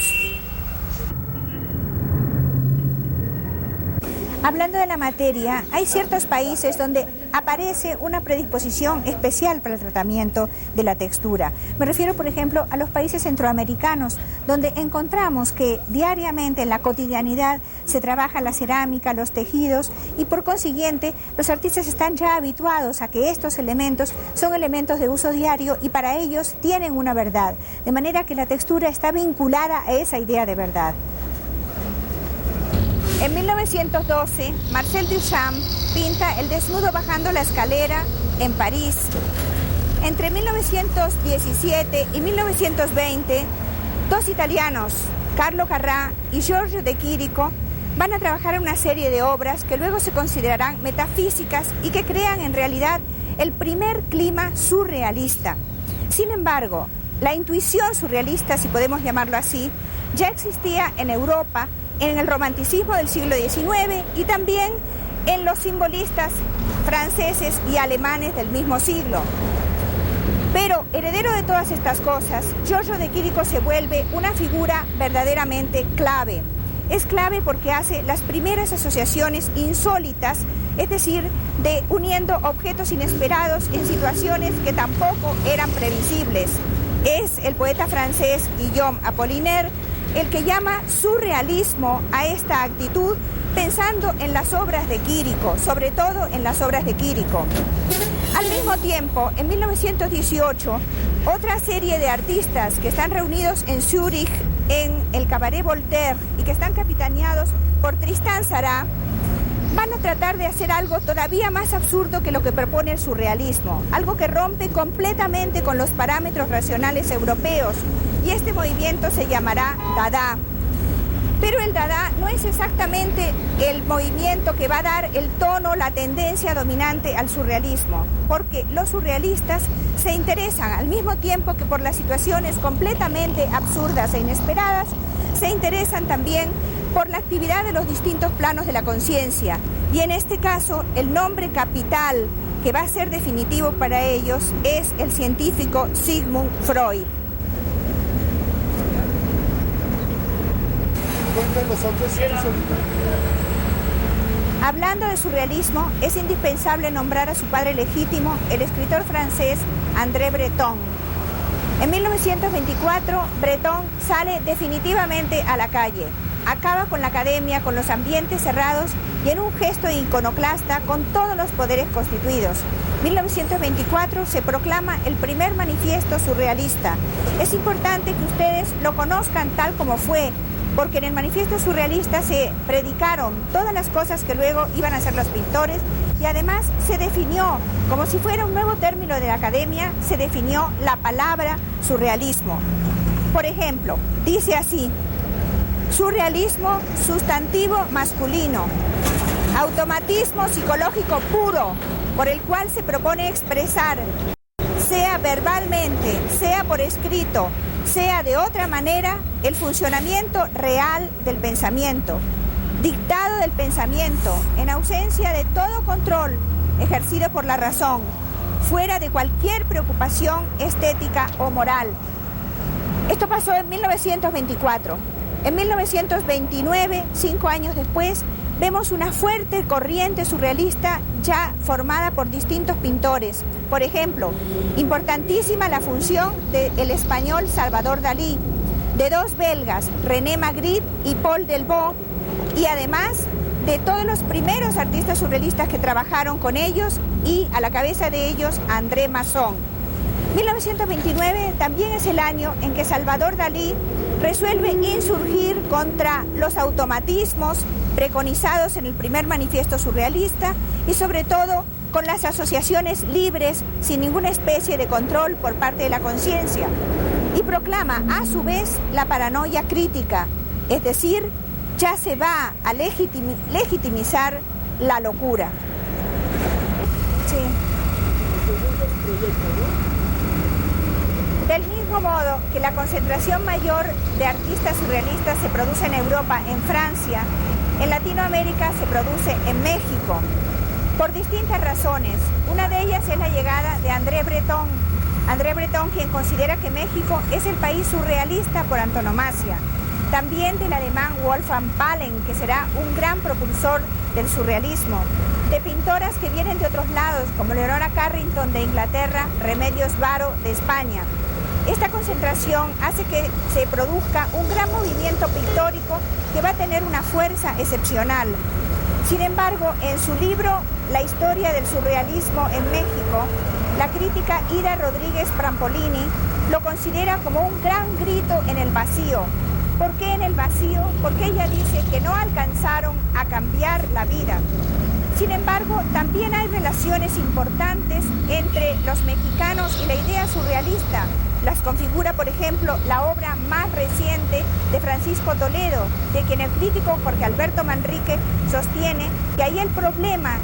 Hablando de la materia, hay ciertos países donde aparece una predisposición especial para el tratamiento de la textura. Me refiero, por ejemplo, a los países centroamericanos, donde encontramos que diariamente en la cotidianidad se trabaja la cerámica, los tejidos, y por consiguiente los artistas están ya habituados a que estos elementos son elementos de uso diario y para ellos tienen una verdad, de manera que la textura está vinculada a esa idea de verdad. En 1912, Marcel Duchamp pinta el desnudo bajando la escalera en París. Entre 1917 y 1920, dos italianos, Carlo Carrà y Giorgio de Chirico, van a trabajar en una serie de obras que luego se considerarán metafísicas y que crean en realidad el primer clima surrealista. Sin embargo, la intuición surrealista, si podemos llamarlo así, ya existía en Europa, en el romanticismo del siglo XIX y también en los simbolistas franceses y alemanes del mismo siglo. Pero heredero de todas estas cosas, Giorgio de Chirico se vuelve una figura verdaderamente clave. Es clave porque hace las primeras asociaciones insólitas, es decir, de uniendo objetos inesperados en situaciones que tampoco eran previsibles. Es el poeta francés Guillaume Apollinaire el que llama surrealismo a esta actitud pensando en las obras de Quirico, sobre todo en las obras de Quirico. Al mismo tiempo, en 1918, otra serie de artistas que están reunidos en Zúrich, en el Cabaret Voltaire, y que están capitaneados por Tristan Tzara, van a tratar de hacer algo todavía más absurdo que lo que propone el surrealismo, algo que rompe completamente con los parámetros racionales europeos, y este movimiento se llamará Dada. Pero el Dada no es exactamente el movimiento que va a dar el tono, la tendencia dominante al surrealismo, porque los surrealistas se interesan al mismo tiempo que por las situaciones completamente absurdas e inesperadas, se interesan también por la actividad de los distintos planos de la conciencia, y en este caso el nombre capital que va a ser definitivo para ellos es el científico Sigmund Freud. Hablando de surrealismo, es indispensable nombrar a su padre legítimo, el escritor francés André Breton. En 1924, Breton sale definitivamente a la calle. Acaba con la academia, con los ambientes cerrados y en un gesto iconoclasta con todos los poderes constituidos. 1924 se proclama el primer manifiesto surrealista. Es importante que ustedes lo conozcan tal como fue, porque en el manifiesto surrealista se predicaron todas las cosas que luego iban a hacer los pintores, y además se definió, como si fuera un nuevo término de la academia, se definió la palabra surrealismo. Por ejemplo, dice así: surrealismo, sustantivo masculino, automatismo psicológico puro, por el cual se propone expresar, sea verbalmente, sea por escrito, sea de otra manera, el funcionamiento real del pensamiento, dictado del pensamiento, en ausencia de todo control ejercido por la razón, fuera de cualquier preocupación estética o moral. Esto pasó en 1924. En 1929, 5 años después, vemos una fuerte corriente surrealista ya formada por distintos pintores. Por ejemplo, importantísima la función del español Salvador Dalí, de 2 belgas, René Magritte y Paul Delvaux, y además de todos los primeros artistas surrealistas que trabajaron con ellos, y a la cabeza de ellos André Masson. 1929 también es el año en que Salvador Dalí resuelve insurgir contra los automatismos preconizados en el primer manifiesto surrealista y sobre todo con las asociaciones libres sin ninguna especie de control por parte de la conciencia, y proclama a su vez la paranoia crítica, es decir, ya se va a legitimizar la locura. Sí. Del mismo modo que la concentración mayor de artistas surrealistas se produce en Europa, en Francia, en Latinoamérica se produce en México, por distintas razones. Una de ellas es la llegada de André Breton. André Breton, quien considera que México es el país surrealista por antonomasia. También del alemán Wolfgang Palen, que será un gran propulsor del surrealismo. De pintoras que vienen de otros lados, como Leonora Carrington de Inglaterra, Remedios Varo de España. Esta concentración hace que se produzca un gran movimiento pictórico que va a tener una fuerza excepcional. Sin embargo, en su libro La historia del surrealismo en México, la crítica Ida Rodríguez Prampolini lo considera como un gran grito en el vacío. ¿Por qué en el vacío? Porque ella dice que no alcanzaron a cambiar la vida. Sin embargo, también hay relaciones importantes entre los mexicanos y la idea surrealista. Las configura, por ejemplo, la obra más reciente de Francisco Toledo, de quien el crítico Jorge Alberto Manrique sostiene que ahí el problema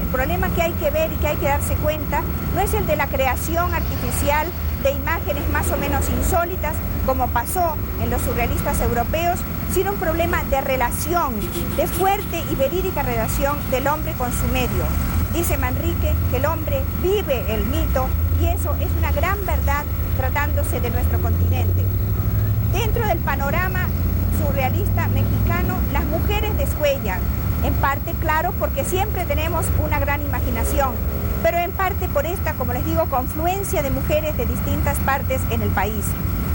que hay que ver y que hay que darse cuenta no es el de la creación artificial de imágenes más o menos insólitas, como pasó en los surrealistas europeos, sino un problema de relación, de fuerte y verídica relación del hombre con su medio. Dice Manrique que el hombre vive el mito, y eso es una gran verdad tratándose de nuestro continente. Dentro del panorama surrealista mexicano, las mujeres descuellan, en parte, claro, porque siempre tenemos una gran imaginación, pero en parte por esta, como les digo, confluencia de mujeres de distintas partes en el país.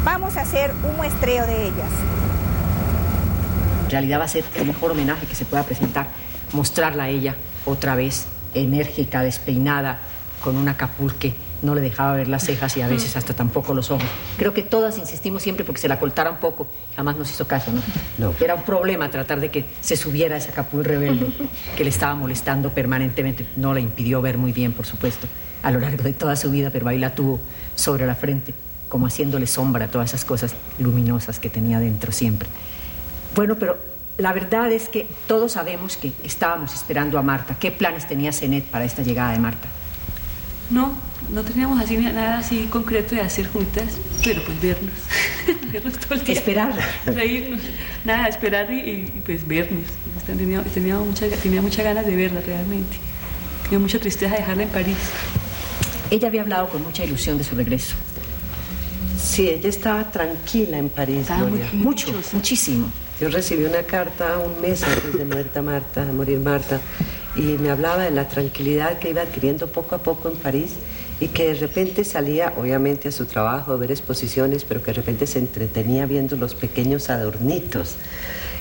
Vamos a hacer un muestreo de ellas. En realidad va a ser el mejor homenaje que se pueda presentar mostrarla a ella otra vez, enérgica, despeinada, con una capul que no le dejaba ver las cejas y a veces hasta tampoco los ojos. Creo que todas insistimos siempre porque se la cortara un poco, jamás nos hizo caso, ¿no? No. Era un problema tratar de que se subiera esa capul rebelde que le estaba molestando permanentemente. No le impidió ver muy bien, por supuesto, a lo largo de toda su vida, pero ahí la tuvo sobre la frente, como haciéndole sombra a todas esas cosas luminosas que tenía dentro siempre. Bueno, pero la verdad es que todos sabemos que estábamos esperando a Marta. ¿Qué planes tenía Zenet para esta llegada de Marta? No teníamos así nada así concreto de hacer juntas, pero pues vernos, vernos todo el día. Esperarla. Reírnos, nada, esperar y pues vernos. Tenía muchas ganas de verla realmente. Tenía mucha tristeza de dejarla en París. Ella había hablado con mucha ilusión de su regreso. Sí, ella estaba tranquila en París, Gloria. Muchísimo. Yo recibí una carta un mes antes de morir Marta, y me hablaba de la tranquilidad que iba adquiriendo poco a poco en París y que de repente salía, obviamente, a su trabajo, a ver exposiciones, pero que de repente se entretenía viendo los pequeños adornitos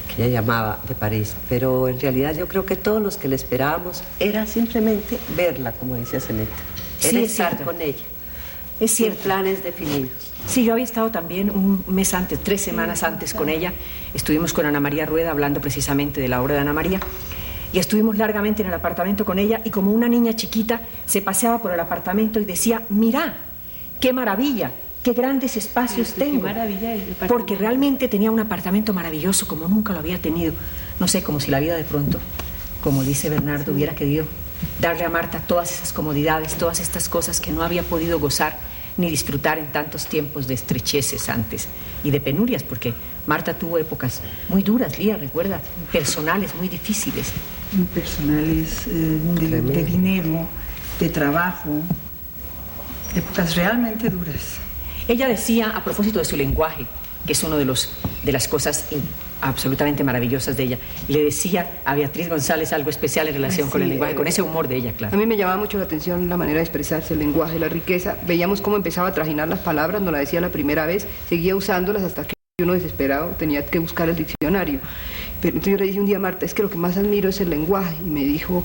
que ella llamaba de París. Pero en realidad yo creo que todos los que le esperábamos era simplemente verla, como decía Zenet. Era estar con ella. Es cierto. Sin planes definidos. Sí, yo había estado también un mes antes, 3 semanas antes con ella. Estuvimos con Ana María Rueda hablando precisamente de la obra de Ana María. Y estuvimos largamente en el apartamento con ella y como una niña chiquita se paseaba por el apartamento y decía, mirá, qué maravilla, qué grandes espacios tengo. Qué maravilla porque realmente tenía un apartamento maravilloso como nunca lo había tenido. No sé, como si la vida de pronto, como dice Bernardo, hubiera querido darle a Marta todas esas comodidades, todas estas cosas que no había podido gozar ni disfrutar en tantos tiempos de estrecheces antes y de penurias, porque Marta tuvo épocas muy duras, Lía, recuerda, personales muy difíciles. Personales, de dinero, de trabajo, épocas realmente duras. Ella decía, a propósito de su lenguaje, que es uno de las cosas absolutamente maravillosas de ella, le decía a Beatriz González algo especial en relación con el lenguaje, con ese humor de ella, claro. A mí me llamaba mucho la atención la manera de expresarse, el lenguaje, la riqueza. Veíamos cómo empezaba a trajinar las palabras, nos la decía la primera vez, seguía usándolas hasta que uno desesperado tenía que buscar el diccionario. Pero entonces yo le dije un día a Marta, es que lo que más admiro es el lenguaje. Y me dijo,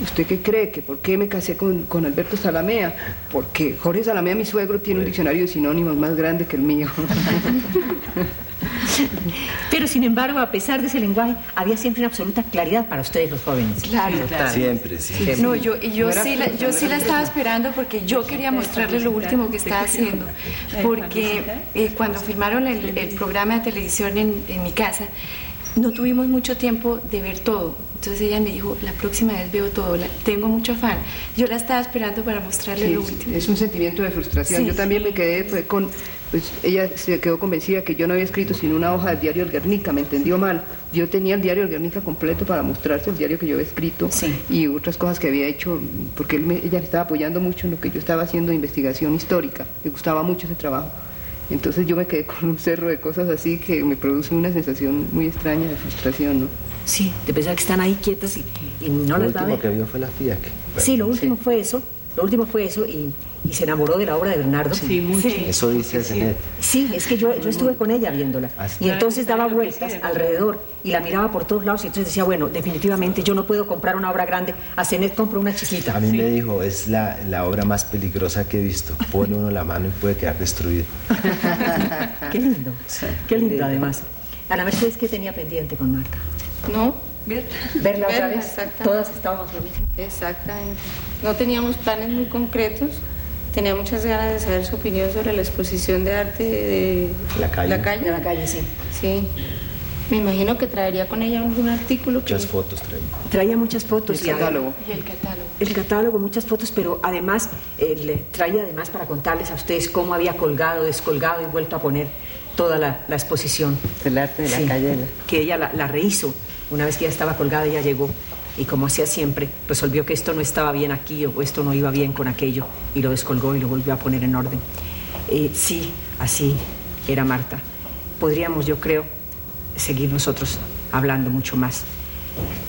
¿usted qué cree? ¿Que por qué me casé con Alberto Zalamea? Porque Jorge Zalamea, mi suegro, tiene un diccionario de sinónimos más grande que el mío. Pero sin embargo, a pesar de ese lenguaje, había siempre una absoluta claridad para ustedes los jóvenes. Claro. Siempre. No, yo sí la estaba esperando porque yo quería mostrarle lo último que estaba haciendo. Porque cuando filmaron el programa de televisión en mi casa, no tuvimos mucho tiempo de ver todo. Entonces ella me dijo, la próxima vez veo todo, tengo mucho afán. Yo la estaba esperando para mostrarle lo último. Es un sentimiento de frustración. Yo también me quedé pues ella se quedó convencida que yo no había escrito sino una hoja del diario El Guernica, me entendió mal. Yo tenía el diario El Guernica completo para mostrarse el diario que yo había escrito y otras cosas que había hecho, porque ella me estaba apoyando mucho en lo que yo estaba haciendo de investigación histórica, le gustaba mucho ese trabajo. Entonces yo me quedé con un cerro de cosas así que me produce una sensación muy extraña de frustración, ¿no? Sí, de pensar que están ahí quietas y no las va a ver. Lo último que vio fue la FIAC. Sí, lo último fue eso. Lo último fue eso y se enamoró de la obra de Bernardo. Sí, mucho. Eso dice Zenet. Sí, es que yo estuve con ella viéndola. Y entonces daba vueltas alrededor y la miraba por todos lados y entonces decía, bueno, definitivamente yo no puedo comprar una obra grande, a Zenet compro una chiquita. A mí me dijo, es la obra más peligrosa que he visto. Pone uno la mano y puede quedar destruido. Qué lindo, qué lindo además. Ana Mercedes, ¿qué tenía pendiente con Marta? No, verla otra vez. Todas estábamos lo mismo. Exactamente. No teníamos planes muy concretos. Tenía muchas ganas de saber su opinión sobre la exposición de arte de La Calle. De la calle, sí. Sí. Me imagino que traería con ella algún artículo. Muchas fotos traía. Traía muchas fotos. Y el catálogo. Y el catálogo. El catálogo, muchas fotos, pero además le traía además para contarles a ustedes cómo había colgado, descolgado y vuelto a poner toda la exposición. El arte de la calle. Que ella la rehizo. Una vez que ya estaba colgada, ella llegó y como hacía siempre, resolvió que esto no estaba bien aquí o esto no iba bien con aquello y lo descolgó y lo volvió a poner en orden. Sí, así era Marta. Podríamos, yo creo, seguir nosotros hablando mucho más.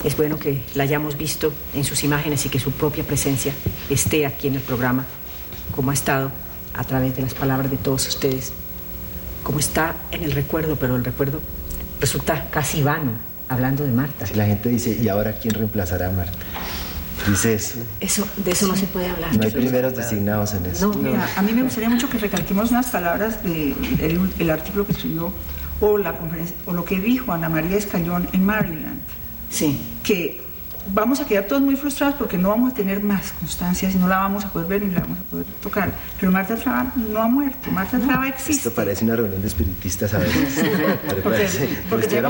Es bueno que la hayamos visto en sus imágenes y que su propia presencia esté aquí en el programa, como ha estado a través de las palabras de todos ustedes, como está en el recuerdo, pero el recuerdo resulta casi vano hablando de Marta. Si la gente dice, ¿y ahora quién reemplazará a Marta? Dice eso. De eso no se puede hablar. No hay primeros designados en eso. No, mira, a mí me gustaría mucho que recalquemos unas palabras del artículo que escribió o la conferencia, o lo que dijo Ana María Escayón en Maryland. Sí. Que vamos a quedar todos muy frustrados porque no vamos a tener más constancias y no la vamos a poder ver ni la vamos a poder tocar. Pero Marta Traba no ha muerto, Marta Traba existe. Esto parece una reunión de espiritistas a veces. Porque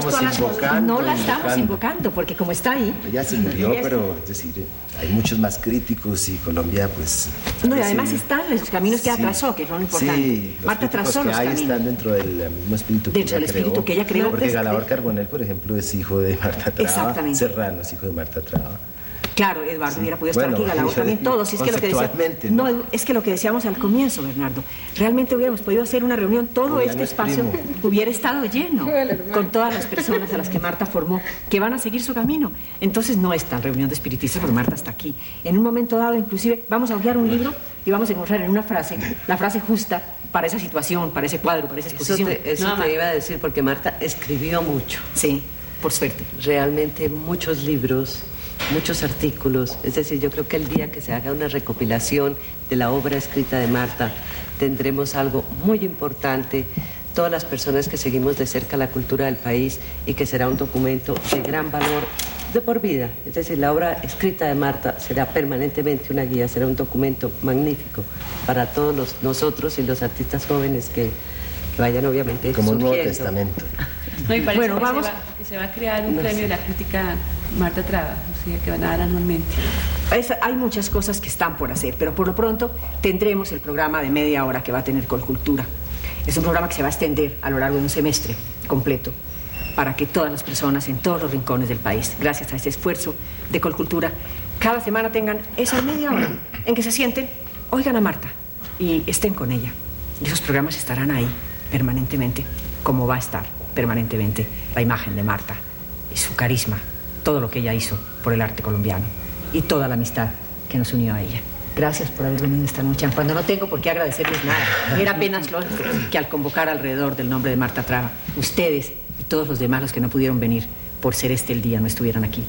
no la estamos invocando, porque como está ahí... Ella se murió, pero es decir, hay muchos más críticos y Colombia pues... No, y además están los caminos que ella trazó, que son importantes. Sí, Marta trazó los caminos. Están dentro del mismo espíritu que dentro del espíritu que ella creó. Porque Galador Carbonell, por ejemplo, es hijo de Marta Traba. Exactamente. Serrano es hijo de Marta Traba. Claro, Eduardo hubiera podido estar aquí, Galador también, todos. Es que lo que ¿no? Es que lo que decíamos al comienzo, Bernardo, realmente hubiéramos podido hacer una reunión, todo este espacio hubiera estado lleno con todas las personas a las que Marta formó, que van a seguir su camino. Entonces no es tan reunión de espiritistas, porque Marta está aquí. En un momento dado, inclusive, vamos a hojear un libro y vamos a encontrar en una frase, la frase justa para esa situación, para ese cuadro, para esa exposición. Eso te iba a decir, porque Marta escribió mucho. Sí, por suerte. Realmente muchos libros, muchos artículos. Es decir, yo creo que el día que se haga una recopilación de la obra escrita de Marta, tendremos algo muy importante, todas las personas que seguimos de cerca la cultura del país, y que será un documento de gran valor de por vida. Es decir, la obra escrita de Marta será permanentemente una guía, será un documento magnífico para todos nosotros y los artistas jóvenes que vayan obviamente como surgiendo. un Nuevo Testamento. No, y parece bueno, que se va a crear un premio de la crítica Marta Traba, o sea, que van a dar anualmente. Hay muchas cosas que están por hacer, pero por lo pronto tendremos el programa de media hora que va a tener Colcultura. Es un programa que se va a extender a lo largo de un semestre completo para que todas las personas en todos los rincones del país, gracias a ese esfuerzo de Colcultura, cada semana tengan esa media hora en que se sienten, oigan a Marta y estén con ella. Y esos programas estarán ahí permanentemente, como va a estar permanentemente la imagen de Marta y su carisma, todo lo que ella hizo por el arte colombiano y toda la amistad que nos unió a ella. Gracias por haber venido esta noche, cuando no tengo por qué agradecerles nada. Era apenas lógico que al convocar alrededor del nombre de Marta Traba, ustedes y todos los demás los que no pudieron venir por ser este el día no estuvieran aquí.